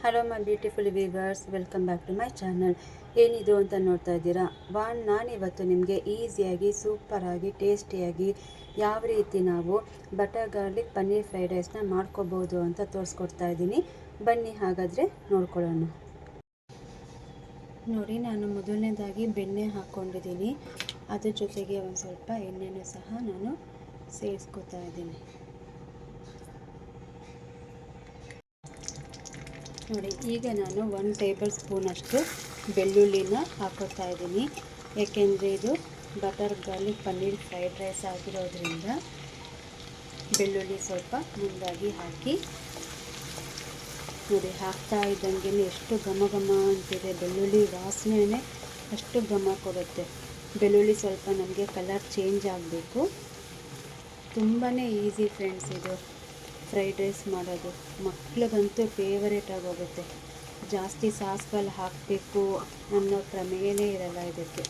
Hello my beautiful viewers, welcome back to my channel. ಏನಿದು ಅಂತ ನೋಡ್ತಾ ಇದ್ದೀರಾ? ನಾನಿವತ್ತು ನಿಮಗೆ ಈಸಿಯಾಗಿ, ಸೂಪರಾಗಿ, ಟೇಸ್ಟಿಯಾಗಿ ಯಾವ ರೀತಿ ನಾವು ಬಟರ್ ಗಾರ್ಲಿಕ್ ಪನ್ನೀರ್ ಫ್ರೈಡ್ ರೈಸ್ನ ಮಾಡ್ಕೋಬೋದು ಅಂತ ತೋರಿಸ್ಕೊಡ್ತಾ ಇದ್ದೀನಿ. ಬನ್ನಿ ಹಾಗಾದರೆ ನೋಡ್ಕೊಳ್ಳೋಣ. ನೋಡಿ, ನಾನು ಮೊದಲನೇದಾಗಿ ಬೆಣ್ಣೆ ಹಾಕ್ಕೊಂಡಿದ್ದೀನಿ. ಅದ್ರ ಜೊತೆಗೆ ಒಂದು ಸ್ವಲ್ಪ ಎಣ್ಣೆನೂ ಸಹ ನಾನು ಸೇರಿಸ್ಕೊತಾ ಇದ್ದೀನಿ. ನೋಡಿ, ಈಗ ನಾನು 1 ಟೇಬಲ್ ಸ್ಪೂನಷ್ಟು ಬೆಳ್ಳುಳ್ಳಿನ ಹಾಕೋತಾ ಇದ್ದೀನಿ. ಏಕೆಂದರೆ ಇದು butter garlic paneer fried rice ಆಗಿರೋದ್ರಿಂದ ಬೆಳ್ಳುಳ್ಳಿ ಸ್ವಲ್ಪ ಮುಂದಾಗಿ ಹಾಕಿ. ನೋಡಿ, ಹಾಕ್ತಾ ಇದ್ದಂಗೆ ಎಷ್ಟು ಘಮ ಘಮ ಅಂತಿದೆ. ಬೆಳ್ಳುಳ್ಳಿ ವಾಸನೆ ಅಷ್ಟು ಘಮ ಕೊಡುತ್ತೆ. ಬೆಳ್ಳುಳ್ಳಿ ಸ್ವಲ್ಪ ನಮಗೆ ಕಲರ್ ಚೇಂಜ್ ಆಗಬೇಕು. ತುಂಬಾ ಈಸಿ ಫ್ರೆಂಡ್ಸ್ ಇದು ಫ್ರೈಡ್ ರೈಸ್ ಮಾಡೋದು. ಮಕ್ಳಿಗಂತೂ ಫೇವರೇಟ್ ಆಗೋಗುತ್ತೆ. ಜಾಸ್ತಿ ಸಾಸ್ಗಳು ಹಾಕಬೇಕು ಅನ್ನೋ ಪ್ರಮೇಯನೇ ಇರಲ್ಲ ಇದಕ್ಕೆ.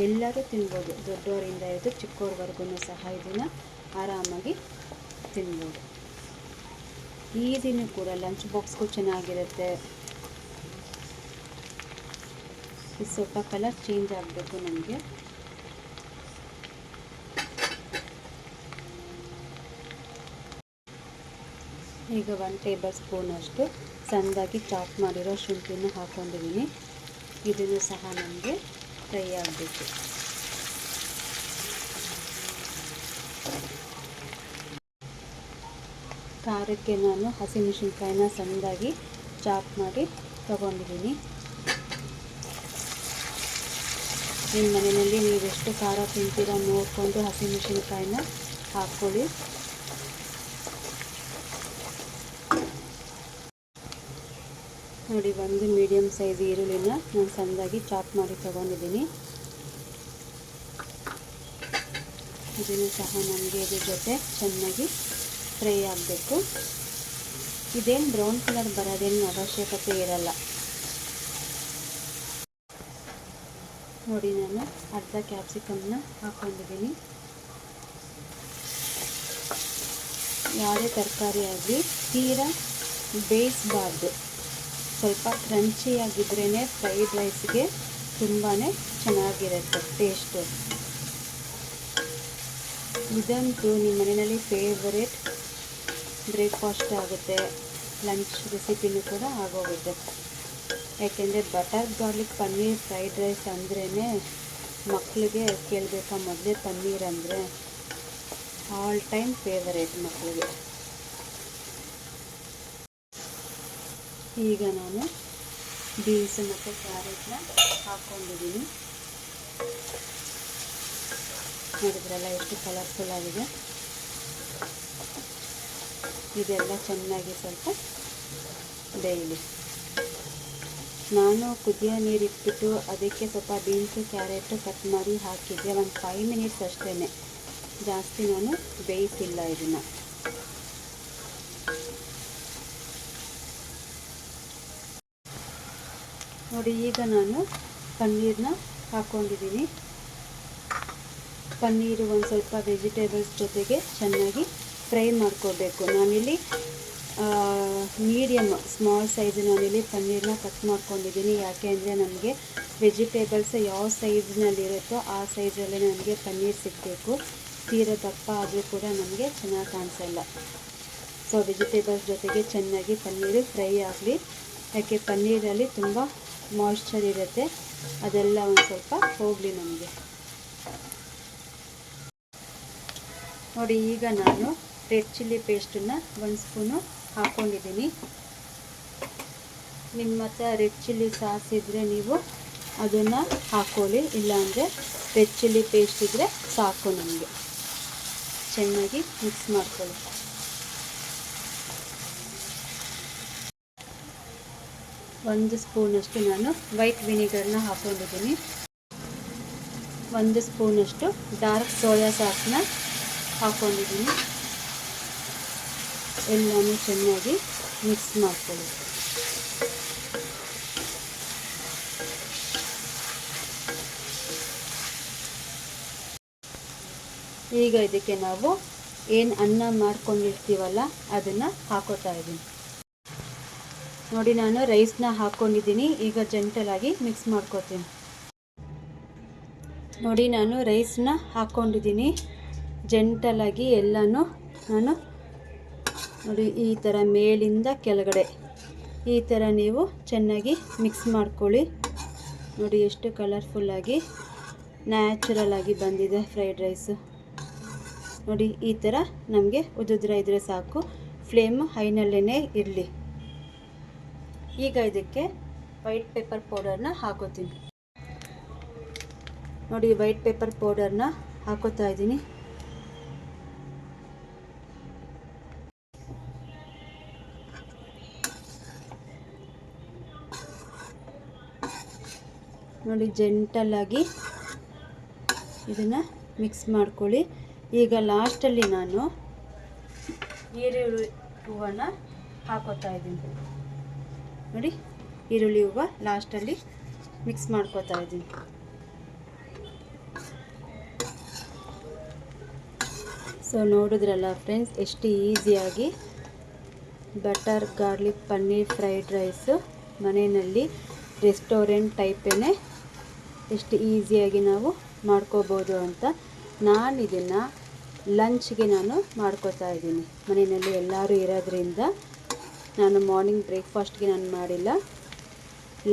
ಎಲ್ಲರೂ ತಿನ್ಬೋದು, ದೊಡ್ಡವರಿಂದ ಹಿಡಿದು ಚಿಕ್ಕವ್ರವರೆಗೂ ಸಹ ಇದನ್ನು ಆರಾಮಾಗಿ ತಿನ್ಬೋದು. ಈಸಿನೂ ಕೂಡ, ಲಂಚ್ ಬಾಕ್ಸ್ಗೂ ಚೆನ್ನಾಗಿರುತ್ತೆ. ಇದು ಸ್ವಲ್ಪ ಕಲರ್ ಚೇಂಜ್ ಆಗಬೇಕು ನಮಗೆ. ಈಗ 1 ಟೇಬಲ್ ಸ್ಪೂನಷ್ಟು ಸಣ್ಣದಾಗಿ ಚಾಪ್ ಮಾಡಿರೋ ಶುಂಠಿನ ಹಾಕ್ಕೊಂಡಿದ್ದೀನಿ. ಇದನ್ನು ಸಹ ನಮಗೆ ಫ್ರೈ ಆಗಬೇಕು. ಖಾರಕ್ಕೆ ನಾನು ಹಸಿಮೆಣಸಿನ್ಕಾಯಿನ ಸಣ್ಣದಾಗಿ ಚಾಪ್ ಮಾಡಿ ತೊಗೊಂಡಿದ್ದೀನಿ. ನಿಮ್ಮ ಮನೆಯಲ್ಲಿ ನೀವೆಷ್ಟು ಖಾರ ತಿಂತೀರ ನೋಡಿಕೊಂಡು ಹಸಿಮೆಣಸಿನ್ಕಾಯಿನ ಹಾಕ್ಕೊಳ್ಳಿ. ನೋಡಿ, ಒಂದು ಮೀಡಿಯಮ್ ಸೈಜ್ ಈರುಳ್ಳಿನ ನಾನು ಸಣ್ಣದಾಗಿ ಚಾಪ್ ಮಾಡಿ ತೊಗೊಂಡಿದ್ದೀನಿ. ಇದನ್ನು ಸಹ ನಮಗೆ ಇದ್ರ ಜೊತೆ ಚೆನ್ನಾಗಿ ಫ್ರೈ ಆಗಬೇಕು. ಇದೇನು ಬ್ರೌನ್ ಕಲರ್ ಬರೋದೇನು ಅವಶ್ಯಕತೆ ಇರಲ್ಲ. ನೋಡಿ, ನಾನು ಅರ್ಧ ಕ್ಯಾಪ್ಸಿಕಮ್ನ ಹಾಕ್ಕೊಂಡಿದ್ದೀನಿ. ಯಾವುದೇ ತರಕಾರಿ ಆಗಲಿ ತೀರಾ ಬೇಯಿಸಬಾರ್ದು. ಸ್ವಲ್ಪ ಕ್ರಂಚಿಯಾಗಿದ್ರೇ ಫ್ರೈಡ್ ರೈಸ್ಗೆ ತುಂಬಾ ಚೆನ್ನಾಗಿರುತ್ತೆ ಟೇಸ್ಟು. ಇದಂತೂ ನಿಮ್ಮ ಮನೆಯಲ್ಲಿ ಫೇವರೇಟ್ ಬ್ರೇಕ್ಫಾಸ್ಟ್ ಆಗುತ್ತೆ, ಲಂಚ್ ರೆಸಿಪಿನೂ ಕೂಡ ಆಗೋಗುತ್ತೆ. ಯಾಕೆಂದರೆ butter garlic paneer fried rice ಅಂದ್ರೇ ಮಕ್ಕಳಿಗೆ ಕೇಳಬೇಕಾ ಮೊದಲೇ ಪನ್ನೀರ್ ಅಂದರೆ ಆಲ್ ಟೈಮ್ ಫೇವರೇಟ್ ಮಕ್ಕಳಿಗೆ. ಈಗ ನಾನು ಬೀನ್ಸ್ ಮತ್ತು ಕ್ಯಾರೆಟ್ನ ಹಾಕ್ಕೊಂಡಿದ್ದೀನಿ. ನೋಡಿದ್ರಲ್ಲ ಎಷ್ಟು ಕಲರ್ಫುಲ್ ಆಗಿದೆ. ಇದೆಲ್ಲ ಚೆನ್ನಾಗಿ ಸ್ವಲ್ಪ ಬೇಯಲಿ. ನಾನು ಕುದಿಯೋ ನೀರು ಇಟ್ಬಿಟ್ಟು ಅದಕ್ಕೆ ಸ್ವಲ್ಪ ಬೀನ್ಸು ಕ್ಯಾರೆಟು ಕಟ್ ಮಾಡಿ ಹಾಕಿದ್ದೆ. ಒಂದು 5 ಮಿನಿಟ್ಸ್ ಅಷ್ಟೇ, ಜಾಸ್ತಿ ನಾನು ಬೇಯಿಸಿಲ್ಲ ಇದನ್ನು. ನೋಡಿ, ಈಗ ನಾನು ಪನ್ನೀರನ್ನ ಹಾಕ್ಕೊಂಡಿದ್ದೀನಿ. ಪನ್ನೀರು ಒಂದು ಸ್ವಲ್ಪ ವೆಜಿಟೇಬಲ್ಸ್ ಜೊತೆಗೆ ಚೆನ್ನಾಗಿ ಫ್ರೈ ಮಾಡ್ಕೋಬೇಕು. ನಾನಿಲ್ಲಿ ಮೀಡಿಯಮ್ ಸ್ಮಾಲ್ ಸೈಜ್ ನಾನಿಲ್ಲಿ ಪನ್ನೀರನ್ನ ಕಟ್ ಮಾಡ್ಕೊಂಡಿದ್ದೀನಿ. ಯಾಕೆ ಅಂದರೆ ನನಗೆ ವೆಜಿಟೇಬಲ್ಸ್ ಯಾವ ಸೈಜ್ನಲ್ಲಿರುತ್ತೋ ಆ ಸೈಜಲ್ಲಿ ನನಗೆ ಪನ್ನೀರ್ ಸಿಗಬೇಕು. ತೀರ ದಪ್ಪ ಆದರೂ ಕೂಡ ನನಗೆ ಚೆನ್ನಾಗಿ ಕಾಣಿಸಲ್ಲ. ಸೊ ವೆಜಿಟೇಬಲ್ಸ್ ಜೊತೆಗೆ ಚೆನ್ನಾಗಿ ಪನ್ನೀರು ಫ್ರೈ ಆಗಲಿ. ಯಾಕೆ ಪನ್ನೀರಲ್ಲಿ ತುಂಬ ಮಾಯ್ಶ್ಚರ್ ಇರುತ್ತೆ, ಅದೆಲ್ಲ ಒಂದು ಸ್ವಲ್ಪ ಹೋಗಲಿ ನಮಗೆ. ನೋಡಿ, ಈಗ ನಾನು ರೆಡ್ ಚಿಲ್ಲಿ ಪೇಸ್ಟನ್ನು 1 ಸ್ಪೂನು ಹಾಕ್ಕೊಂಡಿದ್ದೀನಿ. ನಿಮ್ಮ ಹತ್ರ ರೆಡ್ ಚಿಲ್ಲಿ ಸಾಸ್ ಇದ್ದರೆ ನೀವು ಅದನ್ನು ಹಾಕ್ಕೊಳ್ಳಿ, ಇಲ್ಲಾಂದರೆ ರೆಡ್ ಚಿಲ್ಲಿ ಪೇಸ್ಟ್ ಇದ್ದರೆ ಸಾಕು ನಮಗೆ. ಚೆನ್ನಾಗಿ ಮಿಕ್ಸ್ ಮಾಡ್ಕೊಳ್ಳಿ. ಒಂದು ಸ್ಪೂನಷ್ಟು ನಾನು ವೈಟ್ ವಿನಿಗರ್ನ ಹಾಕ್ಕೊಂಡಿದ್ದೀನಿ. 1 ಸ್ಪೂನಷ್ಟು ಡಾರ್ಕ್ ಸೋಯಾ ಸಾಸ್ನ ಹಾಕ್ಕೊಂಡಿದ್ದೀನಿ. ಎಲ್ಲನೂ ಚೆನ್ನಾಗಿ ಮಿಕ್ಸ್ ಮಾಡ್ಕೊಳ್ಳಿ. ಈಗ ಇದಕ್ಕೆ ನಾವು ಏನು ಅನ್ನ ಮಾಡ್ಕೊಂಡಿರ್ತೀವಲ್ಲ ಅದನ್ನು ಹಾಕೋತಾ ಇದ್ದೀನಿ. ನೋಡಿ ನಾನು ರೈಸ್ನ ಹಾಕ್ಕೊಂಡಿದ್ದೀನಿ. ಈಗ ಜೆಂಟಲಾಗಿ ಮಿಕ್ಸ್ ಮಾಡ್ಕೊತೀನಿ. ನೋಡಿ ನಾನು ರೈಸ್ನ ಹಾಕ್ಕೊಂಡಿದ್ದೀನಿ. ಜೆಂಟಲಾಗಿ ಎಲ್ಲನೂ ನಾನು ನೋಡಿ ಈ ಥರ ಮೇಲಿಂದ ಕೆಳಗಡೆ ಈ ಥರ ನೀವು ಚೆನ್ನಾಗಿ ಮಿಕ್ಸ್ ಮಾಡ್ಕೊಳ್ಳಿ. ನೋಡಿ ಎಷ್ಟು ಕಲರ್ಫುಲ್ಲಾಗಿ ನ್ಯಾಚುರಲ್ ಆಗಿ ಬಂದಿದೆ ಫ್ರೈಡ್ ರೈಸು. ನೋಡಿ ಈ ಥರ ನಮಗೆ ಉದುದ್ರ ಇದ್ರೆ ಸಾಕು. ಫ್ಲೇಮ್ ಹೈನಲ್ಲೇ ಇರಲಿ. ಈಗ ಇದಕ್ಕೆ ವೈಟ್ ಪೆಪ್ಪರ್ ಪೌಡರ್ನ ಹಾಕೋತೀನಿ. ನೋಡಿ ವೈಟ್ ಪೆಪ್ಪರ್ ಪೌಡರ್ನ ಹಾಕೋತಾ ಇದ್ದೀನಿ. ನೋಡಿ ಜೆಂಟಲಾಗಿ ಇದನ್ನು ಮಿಕ್ಸ್ ಮಾಡ್ಕೊಳ್ಳಿ. ಈಗ ಲಾಸ್ಟಲ್ಲಿ ನಾನು ಈರುಳ್ಳಿ ಹೂವನ್ನು ಹಾಕೋತಾ ಇದ್ದೀನಿ. ನೋಡಿ ಈರುಳ್ಳಿ ಹೂವು ಲಾಸ್ಟಲ್ಲಿ ಮಿಕ್ಸ್ ಮಾಡ್ಕೋತಾ ಇದ್ದೀನಿ. ಸೊ ನೋಡಿದ್ರಲ್ಲ ಫ್ರೆಂಡ್ಸ್, ಎಷ್ಟು ಈಸಿಯಾಗಿ butter garlic paneer fried rice ಮನೆಯಲ್ಲಿ ರೆಸ್ಟೋರೆಂಟ್ ಟೈಪೇ ಎಷ್ಟು ಈಸಿಯಾಗಿ ನಾವು ಮಾಡ್ಕೋಬೋದು ಅಂತ. ನಾನು ಇದನ್ನು ಲಂಚ್ಗೆ ನಾನು ಮಾಡ್ಕೋತಾ ಇದ್ದೀನಿ. ಮನೆಯಲ್ಲಿ ಎಲ್ಲರೂ ಇರೋದ್ರಿಂದ ನಾನು ಮಾರ್ನಿಂಗ್ ಬ್ರೇಕ್ಫಾಸ್ಟ್ಗೆ ನಾನು ಮಾಡಿಲ್ಲ.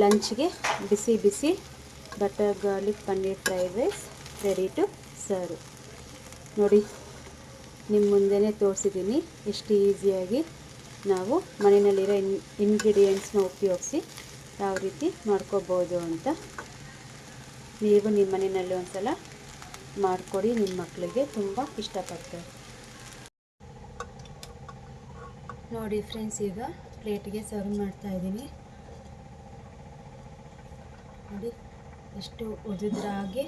ಲಂಚ್ಗೆ ಬಿಸಿ ಬಿಸಿ butter garlic paneer fried rice ready to serve. ನೋಡಿ ನಿಮ್ಮ ಮುಂದೆನೇ ತೋರಿಸಿದ್ದೀನಿ ಎಷ್ಟು ಈಸಿಯಾಗಿ ನಾವು ಮನೆಯಲ್ಲಿರೋ ಇಂಗ್ರೀಡಿಯೆಂಟ್ಸ್ನ ಉಪಯೋಗಿಸಿ ಯಾವ ರೀತಿ ಮಾಡ್ಕೋಬೋದು ಅಂತ. ನೀವು ನಿಮ್ಮ ಮನೆಯಲ್ಲಿ ಒಂದು ಸಲ ಮಾಡಿಕೊಡಿ, ನಿಮ್ಮ ಮಕ್ಕಳಿಗೆ ತುಂಬ ಇಷ್ಟಪಡ್ತಾರೆ. ನೋಡಿ ಫ್ರೆಂಡ್ಸ್, ಈಗ ಪ್ಲೇಟಿಗೆ ಸರ್ವ್ ಮಾಡ್ತಾ ಇದ್ದೀನಿ. ನೋಡಿ ಎಷ್ಟು ಉದುದ್ರಾಗಿ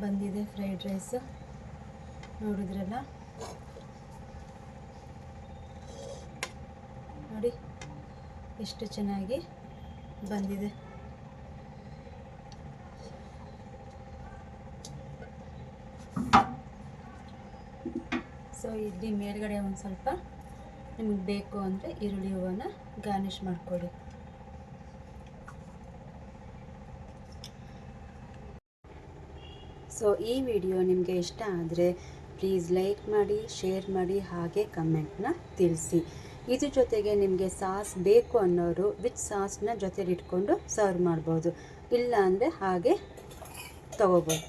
ಬಂದಿದೆ ಫ್ರೈಡ್ ರೈಸ್. ನೋಡಿದ್ರಲ್ಲ, ನೋಡಿ ಎಷ್ಟು ಚೆನ್ನಾಗಿ ಬಂದಿದೆ. ಸೊ ಇಲ್ಲಿ ಮೇಲ್ಗಡೆ ಒಂದು ಸ್ವಲ್ಪ ನಿಮಗೆ ಬೇಕು ಅಂದರೆ ಈರುಳ್ಳಿ ಹೂವನ್ನು ಗಾರ್ನಿಷ್ ಮಾಡ್ಕೊಳ್ಳಿ. ಸೊ ಈ ವಿಡಿಯೋ ನಿಮಗೆ ಇಷ್ಟ ಆದರೆ ಪ್ಲೀಸ್ ಲೈಕ್ ಮಾಡಿ, ಶೇರ್ ಮಾಡಿ, ಹಾಗೆ ಕಮೆಂಟ್ನ ತಿಳಿಸಿ. ಇದ್ರ ಜೊತೆಗೆ ನಿಮಗೆ ಸಾಸ್ ಬೇಕು ಅನ್ನೋರು ವಿತ್ ಸಾಸ್ನ ಜೊತೆಲಿ ಇಟ್ಕೊಂಡು ಸರ್ವ್ ಮಾಡ್ಬೋದು, ಇಲ್ಲ ಅಂದರೆ ಹಾಗೆ ತಗೋಬೋದು.